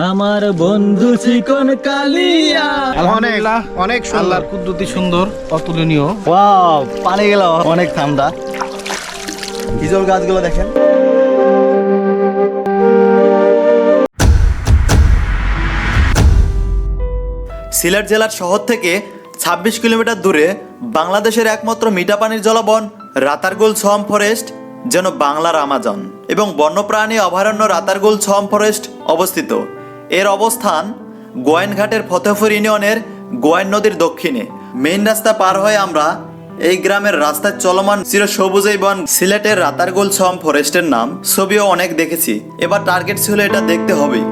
আমার বন্ধু চিকন কালিয়া। আলহামদুলিল্লাহ অনেক সুন্দর, কুদরতি সুন্দর, অতুলনীয়। ওয়াও, পানি গেল অনেক ঠান্ডা। হিজল গাছগুলো দেখেন। সিলেট জেলার শহর থেকে ২৬ কিলোমিটার দূরে বাংলাদেশের একমাত্র মিঠা পানির জলবন রাতারগুল সোয়াম ফরেস্ট যেন বাংলার আমাজন এবং বন্যপ্রাণী অভয়ারণ্য রাতারগুল সোয়াম ফরেস্ট অবস্থিত। এর অবস্থান গোয়াইনঘাটের ফতেহপুর ইউনিয়নের গোয়াইন নদীর দক্ষিণে। মেইন রাস্তা পার হয়ে আমরা এই গ্রামের রাস্তায় চলমান চিরসবুজ এই বন সিলেটের রাতারগুল সোয়াম ফরেস্টের নাম ছবিও অনেক দেখেছি, এবার টার্গেট ছিল এটা দেখতে হবেই।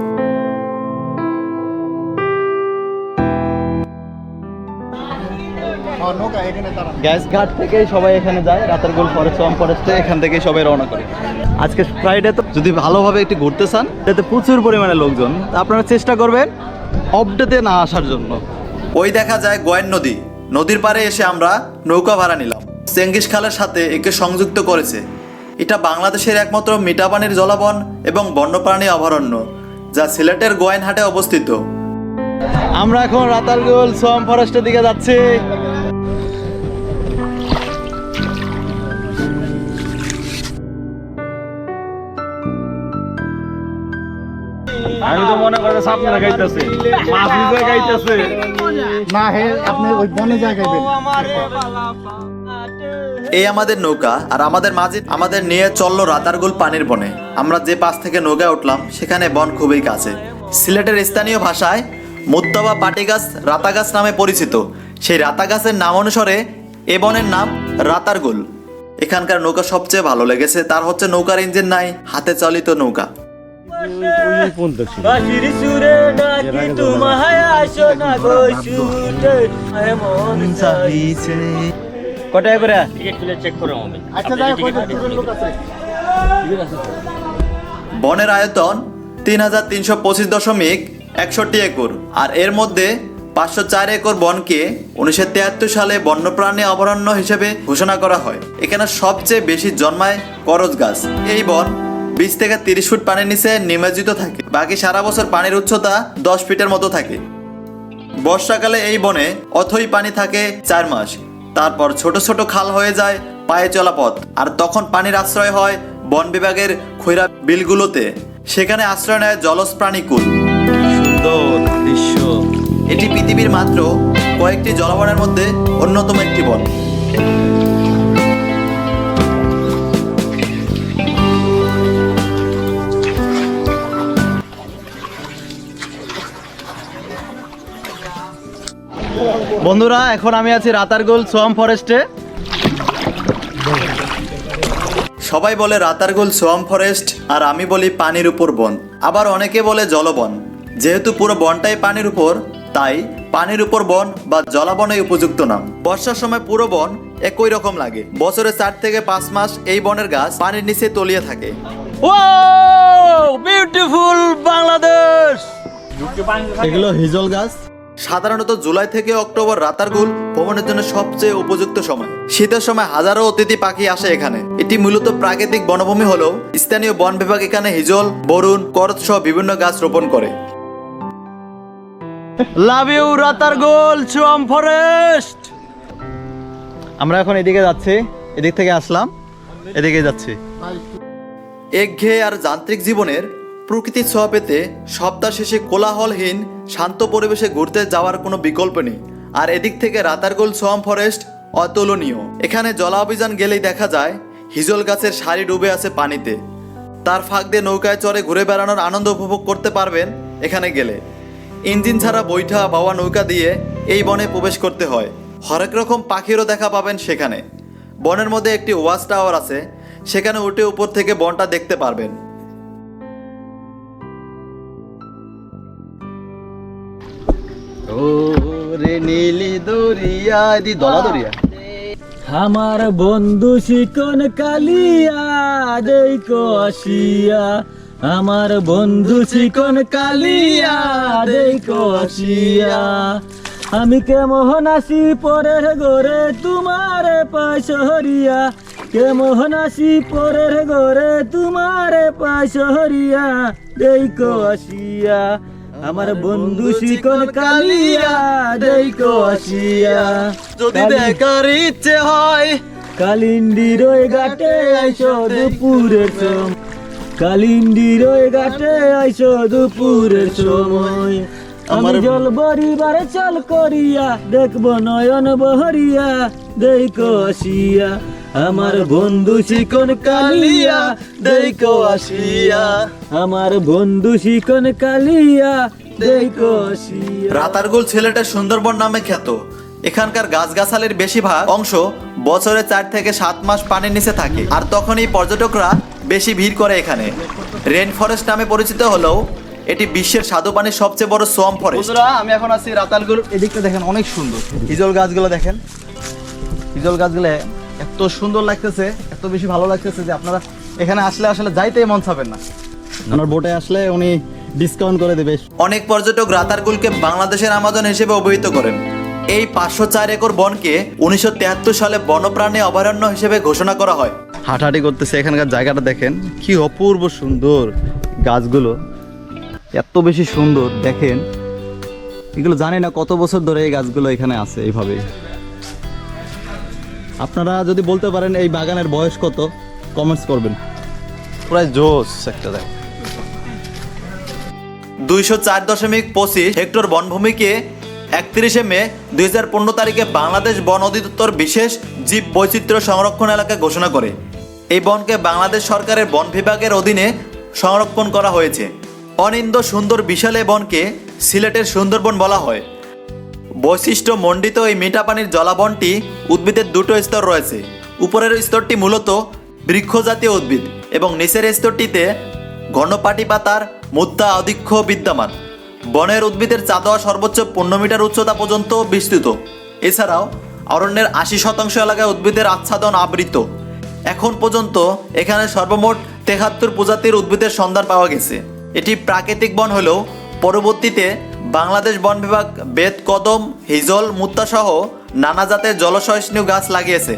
গ্যাস ঘাট থেকে সবাই এখানে যায়, রাতারগুল ফরেস্ট সোয়াম ফরেস্টে, এখান থেকে সবাই রওনা করে। আজকে ফ্রাইডে, তো যদি ভালোভাবে একটু ঘুরতে চান এতে প্রচুর পরিমাণে লোকজন, আপনারা চেষ্টা করবেন অপডেটে না আসার জন্য। ওই দেখা যায় গোয়াইন নদী, নদীর পাড়ে এসে আমরা নৌকা ভাড়া নিলাম। চেঙ্গিস খালের সাথে একে সংযুক্ত করেছে। এটা বাংলাদেশের একমাত্র মিঠা পানির জলাবন এবং বন্যপ্রাণী অভয়ারণ্য যা সিলেটের গোয়াইনহাটে অবস্থিত। আমরা এখন রাতারগুল সোয়াম ফরেস্টের দিকে যাচ্ছি। আমি তো মনে করি সাপনা গাইতেছে, মাছ নিজে গাইতেছে না হে, আপনি ওই বনে জায়গায় এই আমাদের নৌকা, আর আমাদের মাঝি আমাদের নিয়ে চললো রাতারগুল পানির বনে। আমরা যে পাশ থেকে নৌকায় উঠলাম সেখানে বন খুবই কাছে। সিলেটের স্থানীয় ভাষায় মুদ্দা বা পাটি গাছ রাতা গাছ নামে পরিচিত। সেই রাতা গাছের নাম অনুসারে এ বনের নাম রাতারগুল। এখানকার নৌকা সবচেয়ে ভালো লেগেছে, তার হচ্ছে নৌকার ইঞ্জিন নাই, হাতে চালিত নৌকা। বাঁশির সুরে ডাকি তোমায় আসো না গো ছুটে মন চাইছে। কত টাকা করে? টিকিট খুলে চেক করো আমি। আচ্ছা যাই কত লোক আছে? বনের আয়তন ৩৩২৫.৬১ একর, আর এর মধ্যে ৫০৪ একর বনকে ১৯৭৩ সালে বন্যপ্রাণী অভয়ারণ্য হিসেবে ঘোষণা করা হয়। এখানে সবচেয়ে বেশি জন্মায় করজ গাছ। এই বন ২০ থেকে ৩০ ফুট পানির নিচে নিমজ্জিত থাকে, বাকি সারা বছর পানির উচ্চতা ১০ ফিটের মতো থাকে। বর্ষাকালে এই বনে অথই পানি থাকে ৪ মাস, তারপর ছোট ছোট খাল হয়ে যায় পায়ে চলা পথ, আর তখন পানির আশ্রয় হয় বন বিভাগের খৈরা বিলগুলোতে। সেখানে আশ্রয় নেয় জলজ প্রাণীকুল। সুন্দর দৃশ্য। এটি পৃথিবীর মাত্র কয়েকটি জলবনের মধ্যে অন্যতম একটি বন। বন্ধুরা, এখন আমি আছি রাতারগুল সোয়াম ফরেস্টে। সবাই বলে রাতারগুল সোয়াম ফরেস্ট, আর আমি বলি পানির উপর বন, আবার অনেকে বলে জলবন। যেহেতু পুরো বনটাই পানির উপর, তাই পানির উপর বন বা জলাবনই উপযুক্ত নাম। বর্ষার সময় পুরো বন একই রকম লাগে। বছরে ৪ থেকে ৫ মাস এই বনের গাছ পানির নিচে তলিয়ে থাকে। Wow, beautiful Bangladesh. এগুলো হিজল গাছ। সাধারণত জুলাই থেকে অক্টোবর রাতারগুল ভ্রমণের জন্য সবচেয়ে উপযুক্ত সময়। শীতের সময় হাজারো অতিথি পাখি আসে এখানে। এটি মূলত প্রাকৃতিক বনভূমি হলেও স্থানীয় বন বিভাগ এখানে হিজল, বরুণ, করজ সহ বিভিন্ন গাছ রোপণ করে। Love you Ratargul swamp forest. আমরা এখন এদিকে যাচ্ছি, এদিক থেকে আসলাম, এদিকে যাচ্ছি। একঘেয়ে আর যান্ত্রিক জীবনের প্রকৃতির ছোঁয়া পেতে সপ্তাহ শেষে কোলাহলহীন শান্ত পরিবেশে ঘুরতে যাওয়ার কোনো বিকল্প নেই। আর এদিক থেকে রাতারগুল সোয়াম ফরেস্ট অতুলনীয়। এখানে জলা অভিযান গেলেই দেখা যায় হিজল গাছের সারি ডুবে আছে পানিতে। তার ফাঁক দিয়ে নৌকায় চড়ে ঘুরে বেড়ানোর আনন্দ উপভোগ করতে পারবেন এখানে গেলে। ইঞ্জিন ছাড়া বৈঠা বাওয়া নৌকা দিয়ে এই বনে প্রবেশ করতে হয়। হরেক রকম পাখিরও দেখা পাবেন সেখানে। বনের মধ্যে একটি ওয়াচ টাওয়ার আছে, সেখানে উঠে উপর থেকে বনটা দেখতে পারবেন। আমার বন্ধু চিকন কালিয়া দেখো আসিয়া, আমার বন্ধু চিকন কালিয়া দেখো আসিয়া। আমি কেমন আসি পরের গোরে তোমারে পাশরিয়া, কেমন আসি পরের ঘরে তোমারে পাশরিয়া দেখো আসিয়া আমার বন্ধু শিকন কালিয়া দেখো আসিয়া যদি দেখার ইচ্ছে হয় কালিন্দির ওই ঘাটে আইসো দুপুরের সময় কালিন্দির ওই ঘাটে আইসো দুপুরের সময় আমার জল বরিবার চল করিয়া দেখবো নয়ন বহরিয়া দেখো আসিয়া আমার বন্ধু শিকন কালিয়া দেখো আসিয়া আমার বন্ধু শিকন কালিয়া দেখো আসিয়া। রাতারগুল ছেলেটা সুন্দরবন নামে খ্যাত। এখানকার গাছগাছালির বেশিরভাগ অংশ বছরে 4 থেকে 7 মাস পানির নিচে থাকে, আর তখনই পর্যটকরা বেশি ভিড় করে এখানে। রেন ফরেস্ট নামে পরিচিত হলেও এটি বিশ্বের স্বাদু পানির সবচেয়ে বড় সোয়াম ফরেস্ট। বন্ধুরা, আমি এখন আছি রাতারগুল। এদিকটা দেখেন, অনেক সুন্দর। হিজল গাছগুলো দেখেন, হিজল গাছগুলো এত সুন্দর লাগতেছে, এত বেশি ভালো লাগতেছে যে আপনারা এখানে আসলে আসলে যাইতেই মন চাবেন না। আমার বোটে আসলে উনি ডিসকাউন্ট করে দেবে। অনেক পর্যটক রাতারগুলকে বাংলাদেশের আমাজন হিসেবে অভিহিত করেন। এই 504 একর বনকে 1973 সালে বন্যপ্রাণী অভয়ারণ্য হিসেবে ঘোষণা করা হয়। হাঁটাহাঁটি করতেছে, এখানকার জায়গাটা দেখেন কি অপূর্ব সুন্দর। গাছগুলো এত বেশি সুন্দর দেখেন, এগুলো জানি না কত বছর ধরে এই গাছগুলো এখানে আছে এইভাবেই। আপনারা যদি বলতে পারেন এই বাগানের বয়স কত, কমেন্টস করবেন। প্রায় জোস একটা দেখ। 204.25 হেক্টর বনভূমিকে 31 মে 2015 তারিখে বাংলাদেশ বন অধিদপ্তর বিশেষ জীব বৈচিত্র্য সংরক্ষণ এলাকা ঘোষণা করে। এই বনকে বাংলাদেশ সরকারের বন বিভাগের অধীনে সংরক্ষণ করা হয়েছে। অনিন্দ্য সুন্দর বিশাল এই বনকে সিলেটের সুন্দরবন বলা হয়। বৈশিষ্ট্য মণ্ডিত এই মিঠা পানির জলাবনটি উদ্ভিদের দুটো স্তর রয়েছে। উপরের স্তরটি মূলত বৃক্ষজাতীয় উদ্ভিদ এবং নিচের স্তরটিতে ঘনপাটি পাতার মুদ্রা আধিক্য বিদ্যমান। বনের উদ্ভিদের চাঁদোয়া সর্বোচ্চ 15 মিটার উচ্চতা পর্যন্ত বিস্তৃত। এছাড়াও অরণ্যের 80% এলাকায় উদ্ভিদের আচ্ছাদন আবৃত। এখন পর্যন্ত এখানে সর্বমোট 73 প্রজাতির উদ্ভিদের সন্ধান পাওয়া গেছে। এটি প্রাকৃতিক বন হলেও পরবর্তীতে বাংলাদেশ বন বিভাগ বেত, কদম, হিজল, মুত্তা সহ নানা জাতের জলসহিষ্ণু গাছ লাগিয়েছে।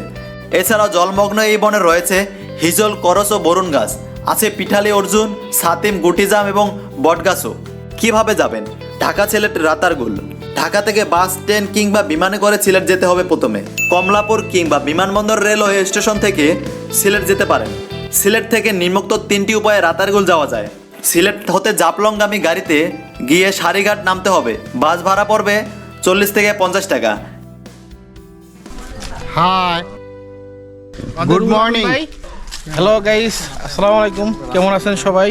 এছাড়াও জলমগ্ন এই বনে রয়েছে হিজল, করস ও বরুণ গাছ, আছে পিঠালি অর্জুন, ছাতিম, গুটিজাম এবং বটগাছও। কিভাবে যাবেন? ঢাকা সিলেট রাতারগুল। ঢাকা থেকে বাস, ট্রেন কিংবা বিমানে করে সিলেট যেতে হবে। প্রথমে কমলাপুর কিংবা বিমানবন্দর রেলওয়ে স্টেশন থেকে সিলেট যেতে পারেন। সিলেট থেকে নিম্নোক্ত 3টি উপায়ে রাতারগুল যাওয়া যায়। সিলেট হতে জাফলংগামী গাড়িতে গিয়ে সারিঘাট নামতে হবে। বাস ভাড়া পড়বে 40 থেকে 50 টাকা। Hi, good morning. Hello guys, আসসালামু আলাইকুম। কেমন আছেন সবাই?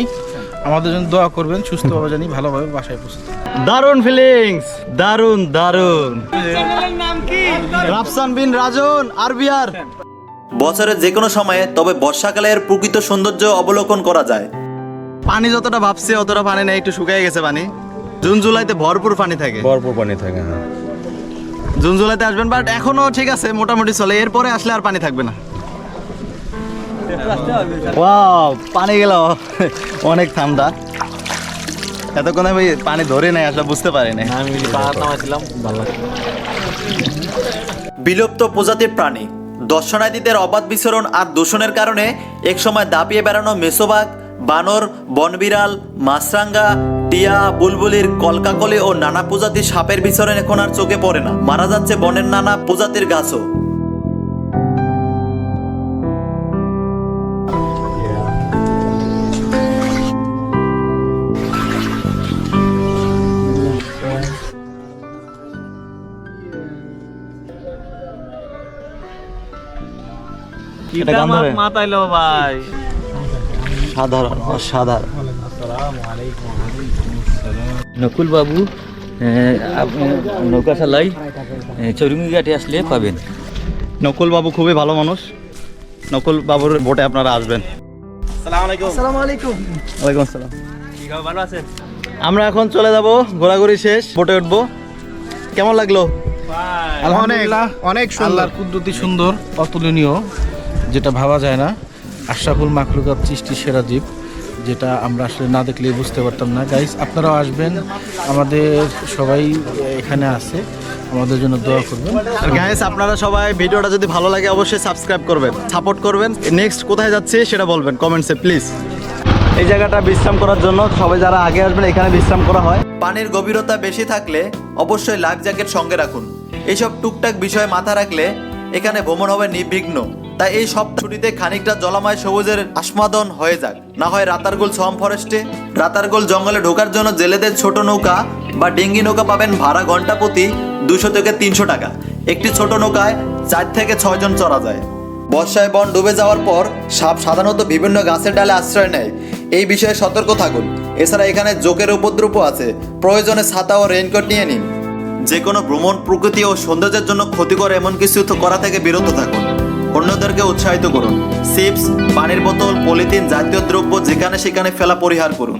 আমাদের জন্য দোয়া করবেন, সুস্থভাবে জানি ভালোভাবে বাসায় পৌঁছতে। দারুণ ফিলিংস, দারুণ দারুণ। রাফসান বিন রাজন আরবিআর। বছরের যে কোনো সময়ে, তবে বর্ষাকালে এর প্রকৃত সৌন্দর্য অবলোকন করা যায়। পানি যতটা ভাবছে অতটা পানি নেই, একটু শুকিয়ে গেছে পানি। জুন জুলাইতে ভরপুর পানি থাকে, ভরপুর পানি থাকে। হ্যাঁ, জুন জুলাইতে আসবেন, বাট এখনো ঠিক আছে, মোটামুটি চলে। এরপরে আসলে আর পানি থাকবে না। ওয়াও, পানি গেল অনেক ঠান্ডা। এতক্ষণ আমি পানি ধরে নাই, আসলে বুঝতে পারি না। বিলুপ্ত প্রজাতির প্রাণী। দর্শনার্থীদের অবাধ বিচরণ আর দূষণের কারণে একসময় দাপিয়ে বেড়ানো মেছোবাঘ, বানর, বনবিড়াল, মাছরাঙ্গা, টিয়া, বুলবুলির, কলকাকলি ও নানা প্রজাতির সাপের বিচরণ এখন আর চোখে পড়ে না। মারা যাচ্ছে বনের নানা প্রজাতির গাছও। মাথায় লো ভাই, সাধারণ অসাধারণ। নকুল বাবু নৌকা চালাই চরুঙ্গি ঘাটে আসলে পাবেন। নকুল বাবু খুবই ভালো মানুষ। নকুল বাবুর বোটে আপনারা আসবেন। আসসালামু আলাইকুম। ওয়ালাইকুম আসসালাম। ভালো আছেন? আমরা এখন চলে যাব, ঘোরাঘুরি শেষ, বোটে উঠবো। কেমন লাগলো? আলহামদুলিল্লাহ, অনেক সুন্দর। কুদরতি সুন্দর, অতুলনীয়, যেটা ভাবা যায় না। আশরাফুল মাখলুকাত সৃষ্টির সেরা জীব, যেটা আমরা আসলে না দেখলে বুঝতে পারতাম না। গাইস, আপনারাও আসবেন, আমাদের সবাই এখানে আছে, আমাদের জন্য দোয়া করবেন। আর গাইস, আপনারা সবাই ভিডিওটা যদি ভালো লাগে অবশ্যই সাবস্ক্রাইব করবেন, সাপোর্ট করবেন। নেক্সট কোথায় যাচ্ছি সেটা বলবেন কমেন্টসে প্লিজ। এই জায়গাটা বিশ্রাম করার জন্য সবাই যারা আগে আসবেন এখানে বিশ্রাম করা হয়। পানির গভীরতা বেশি থাকলে অবশ্যই লাইফ জ্যাকেট সঙ্গে রাখুন। এইসব টুকটাক বিষয় মাথা রাখলে এখানে ভ্রমণ হবে নির্বিঘ্ন। তাই এই সব ছুটিতে খানিকটা জলাময় সবুজের আস্বাদন হয়ে যাক। না হয় রাতারগুল সোয়াম্প ফরেস্টে। রাতারগুল জঙ্গলে ঢোকার জন্য জেলেদের ছোট নৌকা বা ডিঙ্গি নৌকা পাবেন ভাড়া ঘন্টা প্রতি 200 থেকে 300 টাকা। একটি ছোট নৌকায় 4 থেকে 6 জন চড়া যায়। বর্ষায় বন ডুবে যাওয়ার পর সাপ সাধারণত বিভিন্ন গাছের ডালে আশ্রয় নেয়, এই বিষয়ে সতর্ক থাকুন। এছাড়া এখানে জোকের উপদ্রবও আছে, প্রয়োজনে ছাতা ও রেইনকোট নিয়ে নিন। যে কোনো ভ্রমণ প্রকৃতি ও সৌন্দর্যের জন্য ক্ষতিকর এমন কিছু করা থেকে বিরত থাকুন। অন্যদেরকে উৎসাহিত করুন। চিপস, পানির বোতল, পলিথিন জাতীয় দ্রব্য যেখানে সেখানে ফেলা পরিহার করুন।